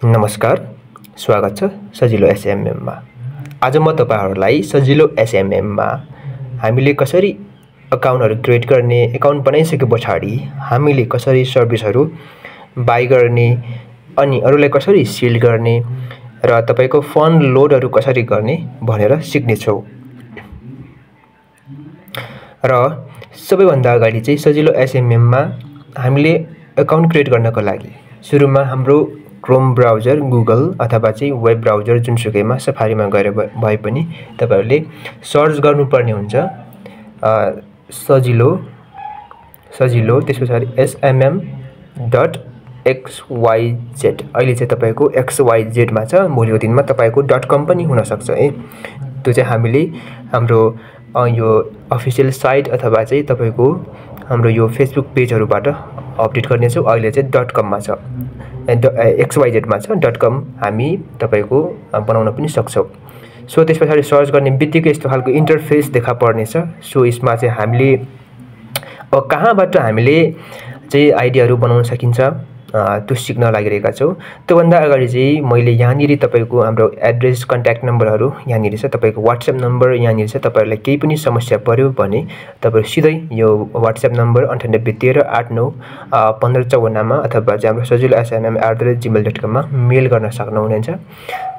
नमस्कार, स्वागत छ सजिलो एसएमएममा। आज म तपाईहरुलाई सजिलो एसएमएममा हामीले कसरी अकाउन्टहरु क्रिएट गर्ने, अकाउन्ट बनाइसकेपछि हामीले कसरी सर्भिसहरु बाइ गर्ने अनि अरूलाई कसरी सेल गर्ने र तपाईको फन्ड लोडहरु कसरी गर्ने भनेर सिक्ने छौं। र सबैभन्दा अगाडि चाहिँ सजिलो एसएमएममा हामीले अकाउन्ट क्रिएट गर्नको लागि सुरुमा हाम्रो क्रोम ब्राउजर, गुगल अथवा चाहिँ वेब ब्राउजर जुनसुकैमा सफारीमा गएर भए पनि तपाईहरुले सर्च गर्नुपर्ने हुन्छ। सजिलो त्यसपछि smm.xyz। अहिले चाहिँ तपाईको xyz मा छ, भोलिको दिनमा तपाईको .com पनि हुन सक्छ है। त्यो चाहिँ हामीले हाम्रो यो अफिसियल साइट अथवा चाहिँ तपाईको हाम्रो यो फेसबुक पेजहरुबाट अपडेट गर्ने छौं। अहिले चाहिँ .com मा छ, xyz मा छ। .com हामी तपाईको बनाउन पनि सक्छौं। सो त्यसपछि सर्च गर्ने बित्तिकै यस्तो खालको इन्टरफेस देखा पर्नेछ। सो यसमा चाहिँ हामीले अब कहाँबाट हामीले चाहिँ आइडियाहरु बनाउन सकिन्छ त्यो सिक्न लागिरहेका छौं। त्यो भन्दा अगाडि चाहिँ मैले यहाँनिर तपाईको हाम्रो एड्रेस, कन्ट्याक्ट नम्बरहरु यहाँनिर छ, तपाईको WhatsApp नम्बर यहाँनिर छ। तपाईहरुलाई केही पनि समस्या पर्यो भने तपाईहरु सिधै यो WhatsApp नम्बर 9813891554 मा अथवा हाम्रो सजिलो smm@gmail.com मा मेल गर्न सक्नुहुनेछ।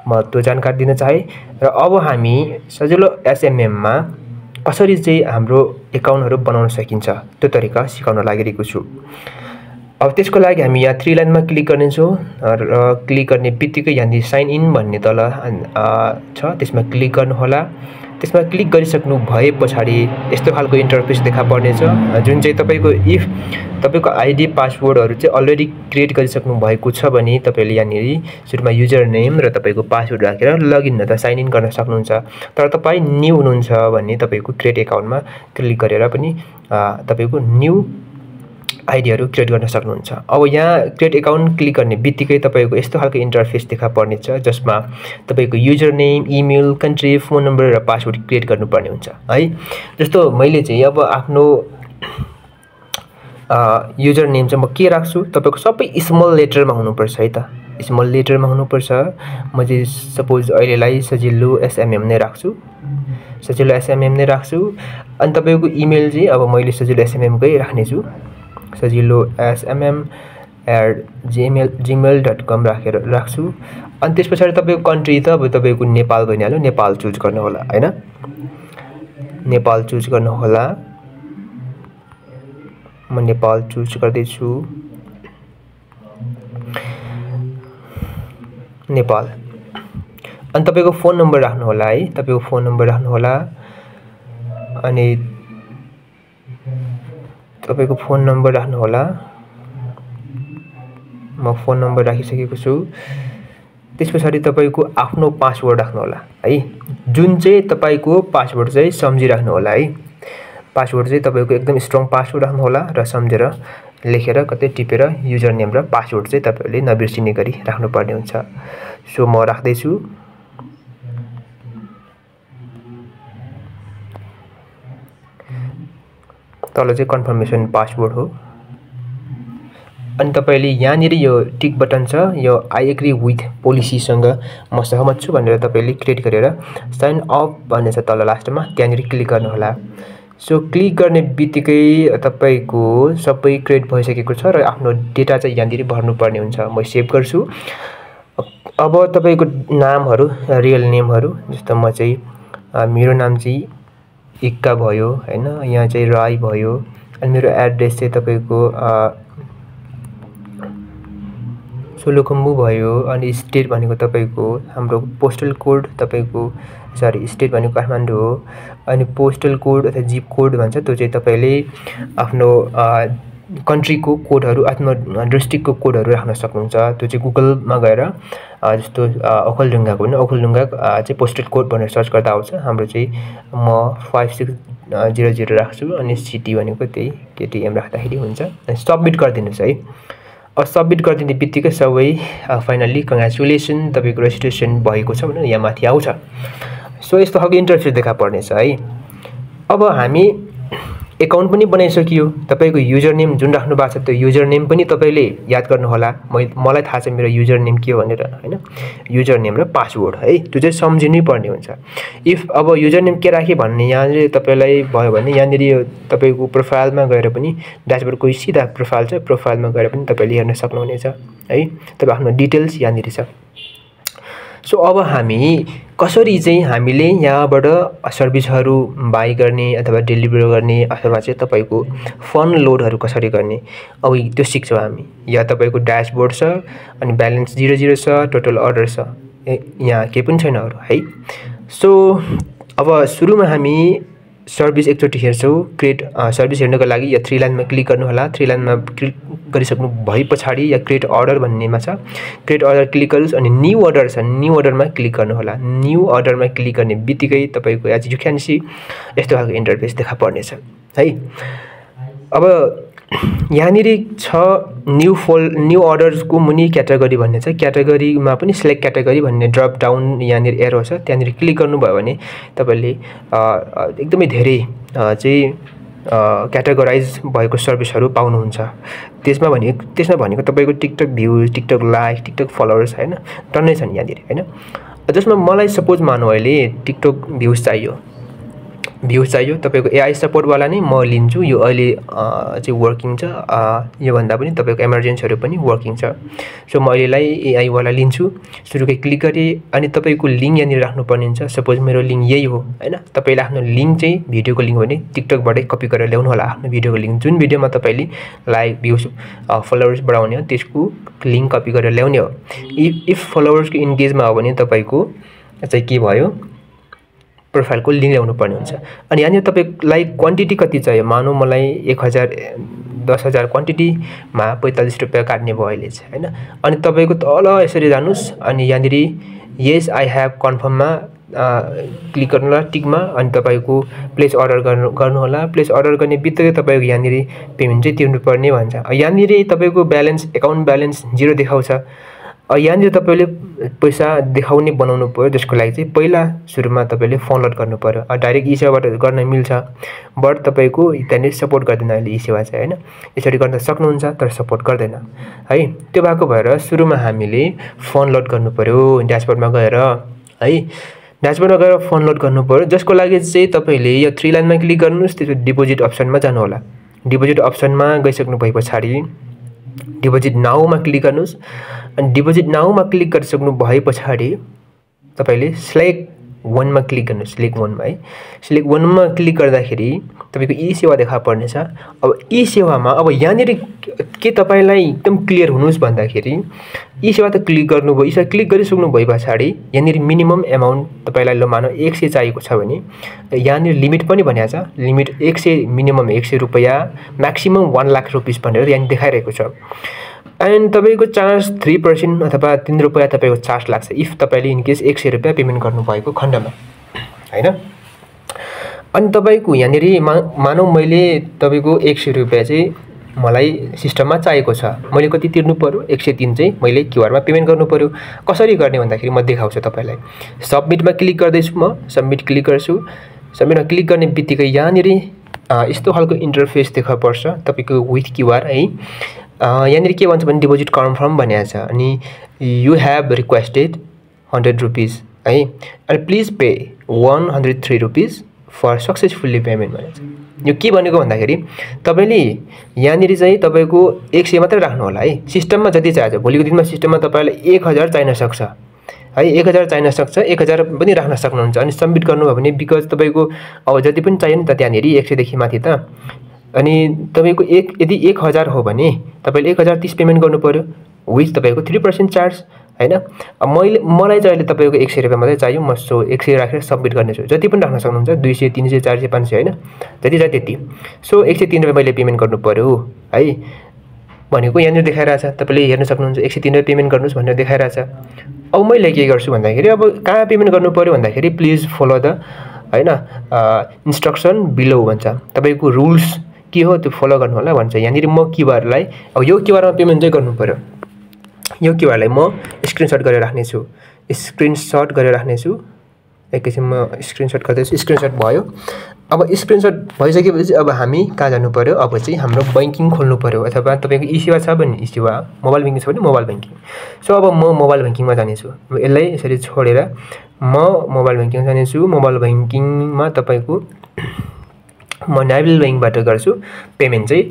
म त्यो जानकारी दिन चाहे। र अब हामी सजिलो एसएमएम मा कसरी चाहिँ हाम्रो अकाउन्टहरु बनाउन सकिन्छ त्यो तरिका सिकाउन लागिरहेको छु। अब त्यसको लागि हामी यहाँ 3 लाइनमा क्लिक गर्नेछौं र क्लिक गर्ने बित्तिकै यहाँ साइन इन भन्ने तल छ, त्यसमा क्लिक गर्नु होला। त्यसमा क्लिक गरिसक्नु भएपछि यस्तो खालको इन्टरफेस देखा पर्नेछ, जुन चाहिँ तपाईको इफ तपाईको आईडी पासवर्डहरु चाहिँ अलरेडी क्रिएट गरिसक्नु भएको छ भने तपाईले यहाँनिर सुरुमा युजर नेम र तपाईको पासवर्ड राखेर लगइन अथवा साइन इन गर्न सक्नुहुन्छ। तर तपाई न्यू हुनुहुन्छ भने तपाईको क्रिएट अकाउन्टमा क्लिक गरेर पनि तपाईको न्यू आइडियाहरु क्रिएट गर्न सक्नुहुन्छ। अब यहाँ क्रिएट अकाउन्ट क्लिक गर्ने बित्तिकै तपाईको यस्तो खालको इन्टरफेस देखा पर्नेछ, जसमा तपाईको user name, email, country, phone number र पासवर्ड क्रिएट गर्नुपर्ने हुन्छ है। जस्तो मैले चाहिँ अब आफ्नो युजर नेम चाहिँ म के राख्छु, तपाईको सबै स्मल लेटरमा हुनुपर्छ है त, स्मल लेटरमा हुनुपर्छ। म चाहिँ सपोज अहिलेलाई सजिलो एसएमएम नै राख्छु, सजिलो एसएमएम नै राख्छु। अनि तपाईको इमेल चाहिँ अब मैले सजिलो एसएमएम कै राख्ने छु, सजिलो smm@gmail.com राख्छु। अनि त्यसपछि तपाईको कन्ट्री त अब तपाईको नेपाल भइहाल्यो, नेपाल चुज गर्नु होला हैन, नेपाल चुज गर्नु होला। म नेपाल चुज गर्दै छु, नेपाल। अनि तपाईको फोन नम्बर राख्नु होला है, तपाईको फोन नम्बर राख्नु होला। अनि तपाईको फोन नम्बर राख्नु होला। म फोन नम्बर राखिसकेको छु। त्यसपछि तपाईको आफ्नो पासवर्ड राख्नु होला है, जुन चाहिँ तपाईको पासवर्ड चाहिँ सम्झिराख्नु होला है। पासवर्ड चाहिँ तपाईको एकदम स्ट्रङ पासवर्ड राख्नु होला र सम्झेर लेखेर कतै टिपेर युजर नेम र पासवर्ड चाहिँ तपाईले नबिर्सिने गरी राख्नु पर्ने हुन्छ। सो म राख्दै छु। तल चाहिँ कन्फर्मेसन पासवर्ड हो। अनि तपाईले यहाँनिर यो टिक बटन छ, यो आई एग्री विथ पोलिसी सँग म सहमत छु भनेर तपाईले क्लिक गरेर साइन अप भन्ने छ तल लास्टमा, त्यहाँनिर क्लिक गर्नु होला। सो क्लिक गर्ने बित्तिकै तपाईको सबै क्रिएट भइसकेको छ र आफ्नो डेटा चाहिँ यहाँनिर भर्नुपर्ने हुन्छ। म सेभ गर्छु। अब तपाईको नामहरु, रियल नेमहरु, जस्तो म चाहिँ मेरो नाम चाहिँ इक्का भयो हैन, यहाँ चाहिँ राई भयो। अनि मेरो एड्रेस चाहिँ तपाईको सोलुखुम्बु भयो। अनि स्टेट भनेको तपाईको हाम्रो पोस्टल कोड तपाईको स्टेट भनेको काठमाडौँ हो। अनि पोस्टल कोड अथवा जिप कोड भन्छ, त्यो चाहिँ तपाईले आफ्नो कन्ट्रीको कोडहरु, आफ्नो डिस्ट्रिक्टको कोडहरु राख्न सक्नुहुन्छ। त्यो चाहिँ गुगलमा गएर जस्तो ओखलढुङ्गाको भने ओखलढुङ्गा चाहिँ पोस्टल कोड भनेर सर्च गर्दा आउँछ। हाम्रो चाहिँ म 5600 राख्छु। अनि सिटी भनेको त्यही केटीएम राख्दाखेरि हुन्छ। अनि सबमिट गरिदिनुस् है। अब सबमिट गरिदिने बित्तिकै सबै फाइनली कंग्रेचुलेसन तपाईको रेजिस्ट्रेसन भएको छ भनेर यहाँ माथि आउँछ। सो यस्तो खालको इन्टरफेस देखा पर्नेछ है। अब हामी एकाउन्ट पनि बनाइसकियो तपाईको युजर नेम जुन राख्नु भएको छ त्यो युजर नेम पनि तपाईले याद गर्नु होला मलाई थाहा छ मेरो युजर नेम के हो भनेर हैन युजर नेम र पासवर्ड है त्यो चाहिँ सम्झिनै पर्ने हुन्छ इफ अब युजर नेम के राखे भन्ने यहाँ तपाईलाई भयो भने यहाँ तपाईको प्रोफाइलमा गएर पनि ड्याशबोर्डको सिधा प्रोफाइल छ प्रोफाइलमा गएर पनि तपाईले हेर्न सक्नुहुनेछ है तपाई आफ्नो डिटेल्स यहाँ छ सो अब हामी कसरी चाहिँ हामीले यहाँबाट सर्भिसहरु बाइ गर्ने अथवा डेलिभर गर्ने अथवा चाहिँ तपाईको फन्ड लोडहरु कसरी गर्ने अब त्यो सिक्छौं हामी या तपाईको ड्याशबोर्ड छ अनि ब्यालेन्स 00 छ टोटल अर्डर छ यहाँ के पनि छैन अरु है सो अब सुरुमा हामी सर्भिस एकचोटी हेर्छौं क्रिएट सर्भिस हेर्नको लागि या 3 लाइनमा क्लिक गर्नु होला 3 लाइनमा क्लिक गरिसक्नु भएपछि या क्रिएट अर्डर भन्नेमा छ क्रिएट अर्डर क्लिक गर्नुस् अनि न्यू अर्डर छ न्यू अर्डरमा क्लिक गर्नु होला न्यू अर्डरमा क्लिक गर्ने बित्तिकै तपाईको एज यु क्यान सी यस्तो खालको इन्टरफेस देखा पर्ने छ है अब यहाँनिर छ न्यू अर्डर्सको मुनि क्याटेगोरी भन्ने छ क्याटेगोरीमा पनि सिलेक्ट क्याटेगोरी भन्ने ड्रप डाउन यहाँनिर एरो छ त्यहाँनिर क्लिक गर्नुभयो भने तपाईले एकदमै धेरै चाहिँ क्याटेगोराइज भएको सर्भिसहरु पाउनुहुन्छ त्यसमा भनेको तपाईको TikTok भ्यूज TikTok like TikTok followers हैन टन्नै छन् यहाँनिर हैन जसमा मलाई सपोज मानौ अहिले टिकटक भ्यूज चाहियो तपाईको एआई सपोर्ट वाला नै म लिन्छु यो अहिले चाहिँ वर्किङ छ यो भन्दा पनि तपाईको इमर्जेन्सीहरु पनि वर्किङ छ सो म अहिलेलाई एआई वाला लिन्छु सुरुकै क्लिक गरे अनि तपाईको लिंक यहाँ राख्नु पर्ने हुन्छ सपोज मेरो लिंक यही हो हैन तपाईले आफ्नो लिंक चाहिँ भिडियोको लिंक भने टिकटक बाटै कपी गरेर ल्याउनु होला आफ्नो भिडियोको लिंक जुन भिडियोमा तपाईले लाइक भ्यूज फलोवर्स बढाउने हो त्यसको लिंक कपी गरेर ल्याउने हो इफ फलोवर्सको इन्गेजमा हो भने तपाईको चाहिँ के भयो प्रोफाइल को लिंक ल्याउनु पर्ने हुन्छ अनि यहाँ तपाईलाई क्वान्टिटी कति चाहियो मानौ मलाई 1000 10000 क्वान्टिटी मा 45 रुपैयाँ काट्ने भयो अहिले चाहिँ हैन अनि तपाईको तल यसरी जानुस् अनि यहाँनिर यस आई हैव कन्फर्म मा क्लिक गर्नु होला टिकमा अनि तपाईको प्लेस अर्डर गर्नु होला प्लेस अर्डर गर्ने बित्तिकै तपाईको यहाँनिर पेमेन्ट चाहिँ तिर्नु पर्ने भन्छ यहाँनिर तपाईको ब्यालेन्स अकाउन्ट ब्यालेन्स 0 देखाउँछ यहाँनिर तपाईले पैसा देखाउने बनाउनु पर्यो त्यसको लागि चाहिँ पहिला सुरुमा तपाईले फोन लोड गर्नु पर्यो डाइरेक्ट ई सेवाबाट गर्न मिल्छ बट तपाईको त्यहाँले सपोर्ट गर्दैन अहिले ई सेवा चाहिँ हैन यसरी गर्न सक्नुहुन्छ तर सपोर्ट गर्दैन है त्यो भएको भएर सुरुमा हामीले फोन लोड गर्नु पर्यो ड्याशबोर्डमा गएर है ड्याशबोर्डमा गएर फोन लोड गर्नु पर्यो जसको लागि चाहिँ तपाईले यो 3 लाइनमा क्लिक गर्नुस् त्यसपछि डिपोजिट अप्सनमा जानु होला डिपोजिट अप्सनमा गइसक्नु भएपछि डिपोजिट नाउ मा क्लिक गर्नुस् अनि डिपोजिट नाउ मा क्लिक गरिसक्नु भएपछि तपाईले सिलेक्ट 1 मा क्लिक गर्नुस् सिलेक्ट 1 मा है सिलेक्ट 1 मा क्लिक गर्दाखेरि तपाईको ई सेवा देखा पर्ने छ अब ई सेवामा अब यहाँनिर के तपाईलाई एकदम क्लियर हुनुस् भन्दाखेरि ई सेवा त क्लिक गर्नुभयो ई सेवा क्लिक गरिसक्नु भएपछि यहाँनिर मिनिमम अमाउन्ट तपाईलाई ल मानौ 100 चाहिएको छ भने यहाँनिर लिमिट पनि भनिएको छ लिमिट 100 मिनिमम 100 रुपैयाँ म्याक्सिमम 1 लाख रुपैयाँ भनेर यहाँ देखाइरहेको छ एन्ड तपाईको चार्ज 3% अथवा 3 रुपैयाँ तपाईको चार्ज लाग्छ इफ तपाईले इन केस 100 रुपैयाँ पेमेन्ट गर्नु भएको खण्डमा हैन अनि तपाईको यहाँनिर मानौ मैले तपाईको 100 रुपैयाँ चाहिँ मलाई सिस्टममा चाहिएको छ मैले कति तिर्नु पर्यो 103 चाहिँ मैले क्यूआर मा पेमेन्ट गर्नु पर्यो कसरी गर्ने भन्दाखेरि म देखाउँछु तपाईलाई सबमिटमा क्लिक गर्दैछु म सबमिट क्लिक गर्छु सबमिटमा क्लिक गर्ने बित्तिकै यहाँनिर यस्तो खालको इन्टरफेस देखा पर्छ तपाईको विथ क्यूआर है यहाँनिर के भन्छ भने डिपोजिट कन्फर्म भनेको छ अनि यु हैव रिक्वेस्टेड 100 रुपीस है अनि please pay 103 rupees for successfully payment भनेको छ यो के भनेको भन्दाखेरि तपाईले यहाँनिर चाहिँ तपाईको 100 मात्र राख्नु होला है सिस्टममा जति चाहिन्छ भोलिको दिनमा सिस्टममा तपाईलाई 1000 चाहिन सक्छ है 1000 चाहिन सक्छ 1000 पनि राख्न सक्नुहुन्छ अनि सबमिट गर्नुभयो भने बिकज तपाईको अब जति पनि चाहियो नि त त्यहाँनिर 100 देखि माथि त अनि तपाईको यदि 1000 हो भने तपाईले 1030 पेमेन्ट गर्नु पर्यो विथ तपाईको 3% चार्ज हैन मलाई चाहिँ अहिले तपाईको 100 रुपैयाँ मात्रै चाहियो म सो 100 राखेर सबमिट गर्नेछु जति पनि राख्न सक्नुहुन्छ 200 300 400 500 हैन जति चाहियो त्यति सो 103 रुपैयाँ मैले पेमेन्ट गर्नु पर्यो है भनेको यहाँनिर देखाइरहेछ तपाईले हेर्न सक्नुहुन्छ 103 रुपैयाँ पेमेन्ट गर्नुस् भनेर देखाइरहेछ अब मैले के गर्छु भन्दाखेरि अब कहाँ पेमेन्ट गर्नु पर्यो भन्दाखेरि प्लिज फलो द हैन इन्स्ट्रक्सन बिलो भन्छ तपाईको रुल्स के हो त्यो फलो गर्नु होला भन्छ यहाँनिर म क्यूआरलाई अब यो क्यूआरमा पेमेन्ट चाहिँ गर्नु पर्यो यो क्यूआरलाई म स्क्रिनशट गरेर राख्ने छु एकैछिन म स्क्रिनशट गर्दैछु स्क्रिनशट भयो अब स्क्रिनशट भइसकेपछि अब हामी कहाँ जानु पर्यो, अब चाहिँ हाम्रो बैंकिङ खोल्नु पर्यो अथवा तपाईको ई-सेवा छ भने ई-सेवा, मोबाइल बैंकिङ छ भने मोबाइल बैंकिङ। सो अब म मोबाइल बैंकिङमा जानेछु। यसलाई यसरी छोडेर म मोबाइल बैंकिङमा जानेछु। मोबाइल बैंकिङमा तपाईको म नेभल बैंकबाट गर्छु पेमेन्ट चाहिँ।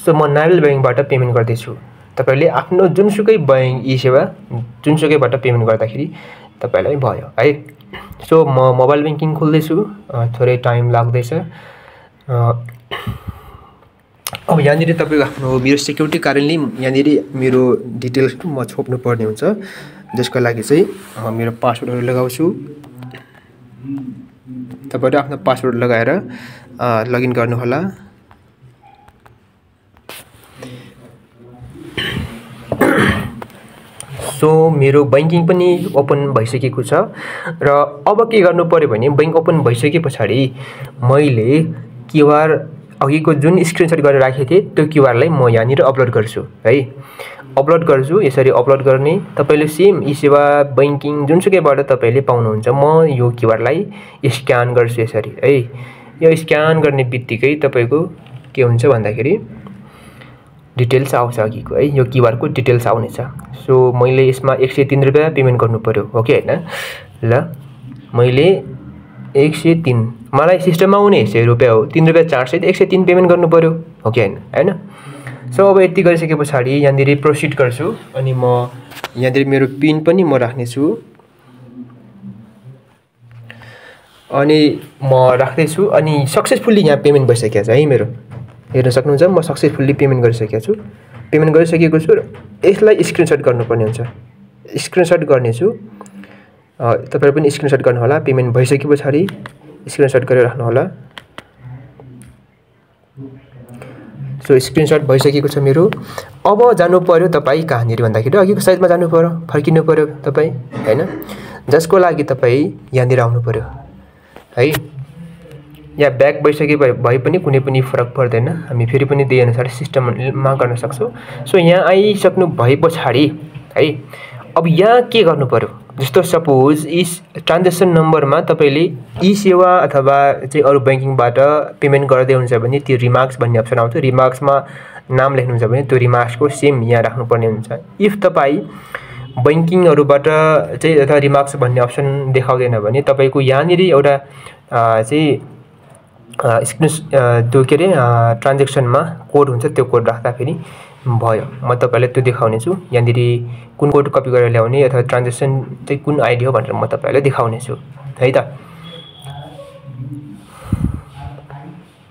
सो म नेभल बैंकबाट पेमेन्ट गर्दैछु। तपाईले आफ्नो जुनसुकै बैंक ई-सेवा जुनसुकैबाट पेमेन्ट गर्दाखेरि तपाईलाई भयो है। सो म मोबाइल बैंकिङ खोल्दैछु। थोरै टाइम लाग्दैछ। अब यहाँनिर तपाईको आफ्नो मेरो सिक्युरिटी कारणले यहाँनिर मेरो डिटेल्स म छोप्नु पर्ने हुन्छ, जसको लागि चाहिँ म मेरो पासवर्डहरु लगाउँछु। तपाईहरु आफ्नो पासवर्ड लगाएर लगइन गर्नु होला। सो मेरो बैंकिङ पनि ओपन भइसकेको छ र अब के गर्नु पर्यो भने बैंक ओपन भइसकेपछि मैले क्यूआर अघिको जुन स्क्रिनशट गरेर राखेको थिएँ त्यो क्यूआरलाई म यहाँनिर अपलोड गर्छु है। अपलोड गर्छु। यसरी अपलोड गर्ने तपाईले सेम ई-सेवा बैंकिङ जुनसुकैबाट तपाईले पाउनुहुन्छ। म यो क्यूआरलाई स्क्यान गर्छु यसरी है। यो स्क्यान गर्ने बित्तिकै तपाईको के हुन्छ भन्दाखेरि डिटेल्स आउँछ अघिको है। यो क्यूआर को डिटेल्स आउनेछ। सो मैले यसमा 103 रुपैयाँ पेमेन्ट गर्नु पर्यो हो कि हैन। ल मैले 103 मलाई सिस्टममा आउने 100 रुपैयाँ हो, 3 रुपैयाँ चार्ज सहित 103 पेमेन्ट गर्नु पर्यो हो कि हैन। सो अब यति गरिसकेपछि यहाँनिर प्रोसिड गर्छु अनि म यहाँनिर मेरो पिन पनि म राख्ने छु अनि म राख्दैछु अनि सक्सेसफुली यहाँ पेमेन्ट भइसकेको छ है। मेरो हेर्न सक्नुहुन्छ म सक्सेसफुली पेमेन्ट गरिसकेको छु। पेमेन्ट गरिसकेको छु र यसलाई स्क्रिनशट गर्नुपर्ने हुन्छ। स्क्रिनशट गर्नेछु। तपाईहरु पनि स्क्रिनशट गर्नु होला। पेमेन्ट भइसकेपछि स्क्रिनशट गरेर राख्नु होला। सो स्क्रिनशट भइसकेको छ मेरो। अब जानु पर्यो तपाई कहाँनिर भन्दाखेरि अघिको साइडमा जानु पर्यो, फर्किनु पर्यो तपाई हैन। जसको लागि तपाई यहाँनिर आउनु पर्यो है। या ब्याक भइसके भए पनि कुनै पनि फरक पर्दैन। हामी फेरि पनि त्यही अनुसार सिस्टममा गर्न सक्छौं। सो यहाँ आइसक्नु भएपछि है अब यहाँ के गर्नु पर्यो, जस्तो सपोज इस ट्रान्ज्याक्सन नम्बरमा तपाईले ई-सेवा अथवा चाहिँ अरु बैंकिङबाट पेमेन्ट गर्दै हुन्छ भने त्यो रिमार्क्स भन्ने अप्सन आउँछ। रिमार्क्समा नाम लेख्नुहुन्छ भने त्यो रिमार्क्सको सेम यहाँ राख्नुपर्ने हुन्छ। इफ तपाई बैंकिङहरुबाट चाहिँ अथवा रिमार्क्स भन्ने अप्सन देखाउँदैन भने तपाईको यहाँनिर एउटा चाहिँ त्यो के रे ट्रान्ज्याक्सनमा कोड हुन्छ, त्यो कोड राख्दा फेरि भयो। म तपाईलाई त्यो देखाउने छु। यहाँनिर कुन कोड कपी गरेर ल्याउने अथवा ट्रान्ज्याक्सन चाहिँ कुन आईडी हो भनेर म तपाईलाई देखाउने छु है त।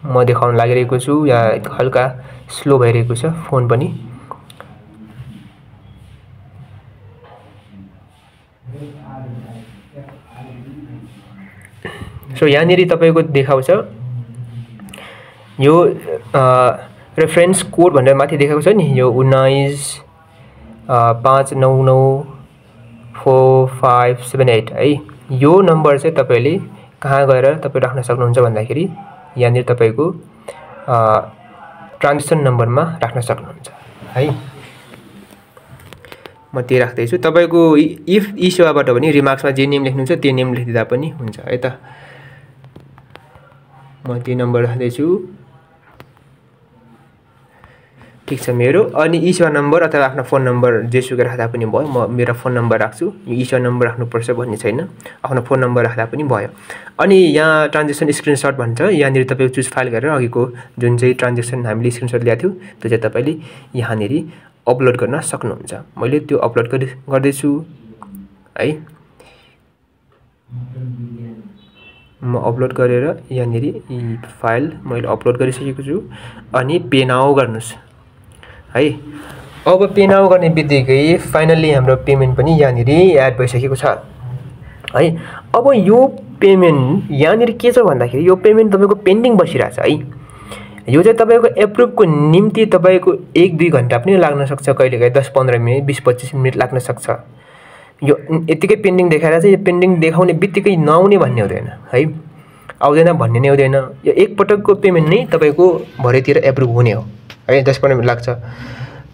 म देखाउन लागिरहेको छु। या हल्का स्लो भइरहेको छ फोन पनि। सो यहाँनिर तपाईको देखाउँछ यो रेफरेन्स कोड भनेर माथि देखाएको छ नि, यो 19599458 है। यो नम्बर चाहिँ तपाईले कहाँ गएर तपाई राख्न सक्नुहुन्छ भन्दाखेरि यहाँनिर तपाईको ट्रान्ज्याक्सन नम्बरमा राख्न सक्नुहुन्छ है। म त्यही राख्दै छु। तपाईको इफ ई-सेवाबाट पनि रिमार्क्समा जे नेम लेख्नुहुन्छ त्यो नेम लेखिदिँदा पनि हुन्छ है त। म त्यो नम्बर राख्दै छु। ठीक छ मेरो। अनि ई-सेवा नम्बर अथवा आफ्नो फोन नम्बर जेसुकै राख्दा पनि भयो। म मेरो फोन नम्बर राख्छु। ई-सेवा नम्बर राख्नुपर्छ भन्ने छैन, आफ्नो फोन नम्बर राख्दा पनि भयो। अनि यहाँ ट्रान्ज्याक्सन स्क्रिनशट भन्छ। यहाँनिर तपाईको चुज फाइल गरेर अघिको जुन चाहिँ ट्रान्ज्याक्सन हामीले स्क्रिनशट ल्याएको थियौ त्यो चाहिँ तपाईले यहाँनिर अपलोड गर्न सक्नुहुन्छ। मैले त्यो अपलोड गर्दैछु है। म अपलोड गरेर यहाँनिर फाइल मैले अपलोड गरिसकेको छु। अनि पे नाउ गर्नुस् है। अब पे नाउ गर्ने बित्तिकै फाइनली हाम्रो पेमेन्ट पनि यहाँनिर एड भइसकेको छ है। अब यो पेमेन्ट यहाँनिर के छ भन्दाखेरि यो पेमेन्ट तपाईको पेन्डिङ बसिरहेछ है। यो चाहिँ तपाईको एप्रुभको निम्ति तपाईको 1-2 घण्टा पनि लाग्न सक्छ, कहिलेकाहीँ 10-15 मिनेट 20-25 मिनेट लाग्न सक्छ। यो यतिकै पेन्डिङ देखाएर चाहिँ यो पेन्डिङ देखाउने बित्तिकै नआउने भन्ने हुँदैन है। आउँदैन भन्ने नै हुँदैन। यो एक पटकको पेमेन्ट नै तपाईको भरेतिर एप्रुभ हुने हो है। 10-15 मिनेट लाग्छ।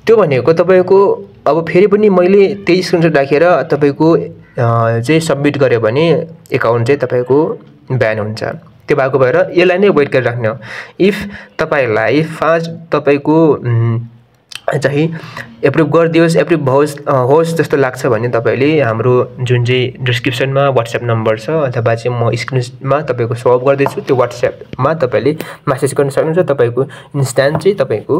त्यो भनेको तपाईको अब फेरि पनि मैले त्यही स्क्रिनशट राखेर तपाईको चाहिँ सबमिट गर्यो भने एकाउन्ट चाहिँ तपाईको ब्यान हुन्छ त्यो भएको भएर यसलाई नै वेट गरिराख्ने हो। इफ तपाईलाई तपाईँको चाहिँ एप्रुभ गरिदियोस्, एप्रुभ होस् जस्तो लाग्छ भने तपाईँले हाम्रो जुन चाहिँ डिस्क्रिप्सनमा WhatsApp नम्बर छ अथवा चाहिँ म स्क्रिनमा तपाईँको सो अप गर्दैछु त्यो WhatsAppमा तपाईँले मेसेज गर्न सक्नुहुन्छ। तपाईँको इन्स्ट्यान्ट चाहिँ तपाईँको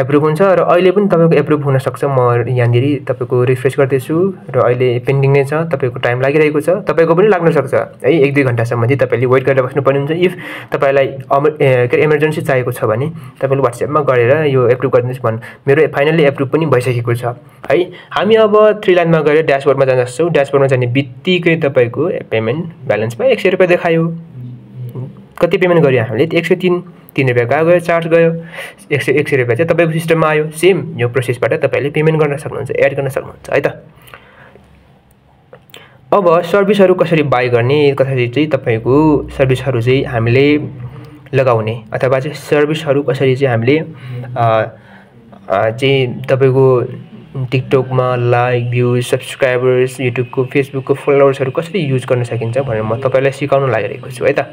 एप्रुभ हुन्छ र अहिले पनि तपाईँको एप्रुभ हुनसक्छ। म यहाँनिर तपाईँको रिफ्रेस गर्दैछु र अहिले पेन्डिङ नै छ, तपाईँको टाइम लागिरहेको छ, तपाईँको पनि लाग्न सक्छ है। 1-2 घन्टासम्म चाहिँ तपाईँले वेट गरेर बस्नुपर्ने हुन्छ। इफ तपाईँलाई इमर्जेन्सी चाहिएको छ भने तपाईँले WhatsAppमा गरेर यो एप्रुभ गरिदिनुहोस् भन्नु। मेरो फाइनल्ली एप्रुभ पनि भइसकेको छ है। हामी अब 3 लाइनमा गएर ड्यासबोर्डमा जान सक्छौँ। ड्यासबोर्डमा जाने बित्तिकै तपाईँको पेमेन्ट ब्यालेन्समा 100 रुपियाँ देखायो। कति पेमेन्ट गर्यो हामीले? 103 रुपियाँ गयो, चार्ज गयो। 100 रुपियाँ चाहिँ तपाईँको सिस्टममा आयो। सेम यो प्रोसेसबाट तपाईँले पेमेन्ट गर्न सक्नुहुन्छ, एड गर्न सक्नुहुन्छ है त। अब सर्भिसहरू कसरी बाई गर्ने, कसरी चाहिँ तपाईँको सर्भिसहरू चाहिँ हामीले लगाउने अथवा चाहिँ सर्भिसहरू कसरी चाहिँ हामीले चाहिँ तपाईँको टिकटकमा लाइक, भ्युज, सब्सक्राइबर्स, युट्युबको, फेसबुकको फलोवर्सहरू कसरी युज गर्न सकिन्छ भनेर म तपाईँलाई सिकाउन लागिरहेको छु है त।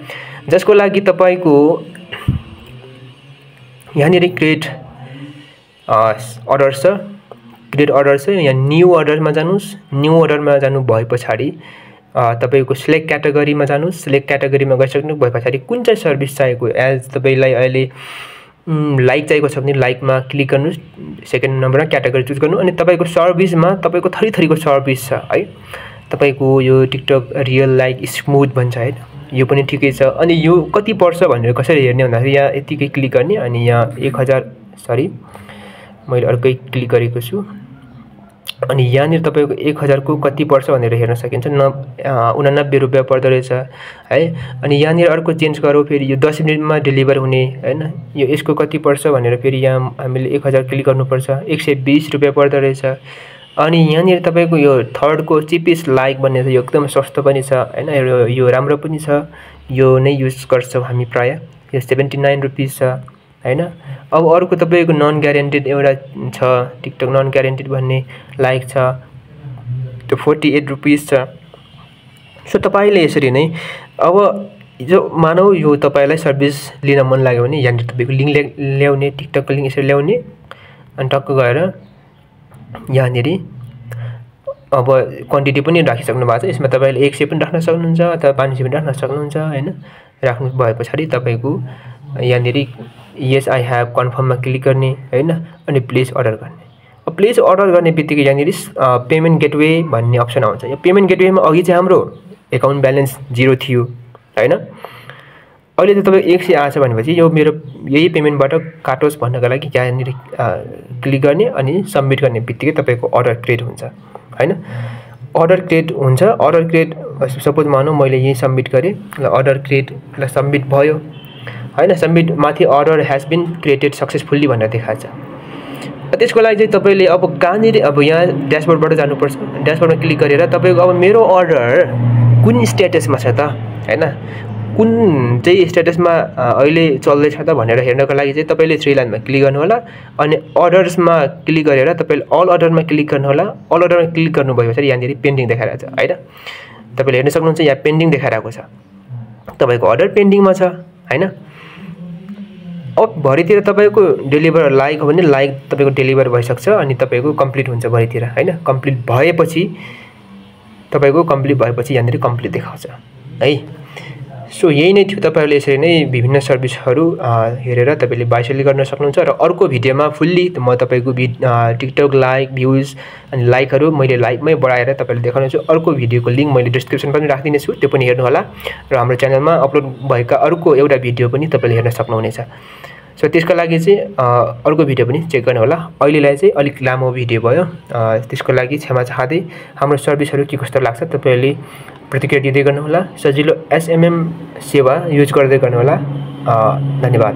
जसको लागि तपाईँको यहाँनिर क्रिएट अर्डर छ, क्रिएट अर्डर छ। यहाँ न्यू अर्डरमा जानुहोस्। न्यू अर्डरमा जानु भए पछाडि तपाईँको सिलेक्ट क्याटेगोरीमा जानुहोस्। सिलेक्ट क्याटेगोरीमा गइसक्नु भए पछाडि कुन चाहिँ सर्भिस चाहिएको, एज तपाईँलाई अहिले लाइक चाहिएको छ भने लाइकमा क्लिक गर्नुहोस्। सेकेन्ड नम्बरमा क्याटेगोरी चुज गर्नु अनि तपाईँको सर्भिसमा तपाईँको थरीको सर्भिस छ है। तपाईँको यो टिकटक रियल लाइक स्मुथ भन्छ है, यो पनि ठिकै छ। अनि यो कति पर्छ भनेर कसरी हेर्ने भन्दाखेरि यहाँ यतिकै क्लिक गर्ने अनि यहाँ 1000 मैले अर्कै क्लिक गरेको छु अनि यहाँनिर तपाईँको 1000 को कति पर्छ भनेर हेर्न सकिन्छ। 89 रुपियाँ पर्दो रहेछ है। अनि यहाँनिर अर्को चेन्ज गरौँ, फेरि यो 10 मिनटमा डेलिभर हुने हैन, यो यसको कति पर्छ भनेर फेरि यहाँ हामीले 1000 क्लिक गर्नुपर्छ। 120 रुपियाँ पर्दो रहेछ। अनि यहाँनिर तपाईँको यो थर्डको चिपेस्ट लाइक भन्ने छ, यो एकदम सस्तो पनि छ हैन, यो राम्रो पनि छ। यो नै युज गर्छौँ हामी प्राय। यो 79 रुपिस छ हैन। अब अर्को तपाईँको नन ग्यारेन्टेड एउटा छ, टिकटक नन ग्यारेन्टेड भन्ने लाइक छ, त्यो 48 रुपिस छ। सो तपाईँले यसरी नै अब जो मानौ यो तपाईँलाई सर्भिस लिन मन लाग्यो भने यहाँनिर तपाईँको लिङ्क ल्याउने, टिकटकको लिङ्क यसरी ल्याउने अनि टक्क गएर यहाँनिर अब क्वान्टिटी पनि राखिसक्नु भएको छ। यसमा तपाईँले 100 पनि राख्न सक्नुहुन्छ अथवा 500 पनि राख्न सक्नुहुन्छ हैन। राख्नु भए पछाडि तपाईँको यहाँनिर यस आई ह्याभ कन्फर्ममा क्लिक गर्ने हैन अनि प्लेस अर्डर गर्ने। अब प्लेस अर्डर गर्ने बित्तिकै यहाँनिर पेमेन्ट गेटवे भन्ने अप्सन आउँछ। यो पेमेन्ट गेटवेमा अघि चाहिँ हाम्रो एकाउन्ट ब्यालेन्स 0 थियो हैन। अहिले चाहिँ तपाईँ 100 आछ भनेपछि यो मेरो यही पेमेन्टबाट काटोस् भन्नको लागि यहाँनिर क्लिक गर्ने अनि सबमिट गर्ने बित्तिकै तपाईँको अर्डर क्रिएट हुन्छ हैन। अर्डर क्रिएट हुन्छ। अर्डर क्रिएट सपोज मानौँ मैले यही सबमिट गरेँ, अर्डर क्रिएट सबमिट भयो हैन। सबमिट माथि order has been created successfully भनेर देखाएको छ। त्यसको लागि चाहिँ तपाईँले अब कहाँनिर अब यहाँ ड्यासबोर्डबाट जानुपर्छ। ड्यासबोर्डमा क्लिक गरेर तपाईँको अब मेरो अर्डर कुन स्ट्याटसमा छ त हैन, कुन चाहिँ स्ट्याटसमा अहिले चल्दैछ त भनेर हेर्नको लागि चाहिँ तपाईँले 3 लाइनमा क्लिक गर्नु होला अनि अर्डर्समा क्लिक गरेर तपाईँले अल अर्डरमा क्लिक गर्नु होला। अल अर्डरमा क्लिक गर्नु भएपछि यहाँनिर पेन्डिङ देखाइरहेको छ हैन। तपाईँले हेर्न सक्नुहुन्छ यहाँ पेन्डिङ देखाइरहेको छ, तपाईँको अर्डर पेन्डिङमा छ हैन। अब भरेतिर तपाईँको डेलिभर लाइक हो भने लाइक तपाईँको डेलिभर भइसक्छ अनि तपाईँको कम्प्लिट हुन्छ भरेतिर हैन। कम्प्लिट भएपछि तपाईँको कम्प्लिट भएपछि यहाँनिर कम्प्लिट देखाउँछ है। सो यही नै थियो। तपाईँहरूले यसरी नै विभिन्न सर्भिसहरू हेरेर तपाईँले बाइ सेल गर्न सक्नुहुन्छ। र अर्को भिडियोमा फुल्ली म तपाईँको टिकटक लाइक, भ्युज अनि लाइकहरू मैले लाइभमै बढाएर तपाईँले देखाउने छु। अर्को भिडियोको लिङ्क मैले डिस्क्रिप्सन पनि राखिदिनेछु, त्यो पनि हेर्नु होला। र हाम्रो च्यानलमा अपलोड भएका अर्को एउटा भिडियो पनि तपाईँले हेर्न सक्नुहुनेछ। सो त्यसको लागि चाहिँ अर्को भिडियो पनि चेक गर्नु होला। अहिलेलाई चाहिँ अलिक लामो भिडियो भयो, त्यसको लागि क्षमा चाहँदै हाम्रो सर्भिसहरू के कस्तो लाग्छ तपाईँहरूले प्रतिक्रिया दिँदै गर्नुहोला। सजिलो SMM सेवा युज गर्दै गर्नुहोला। धन्यवाद।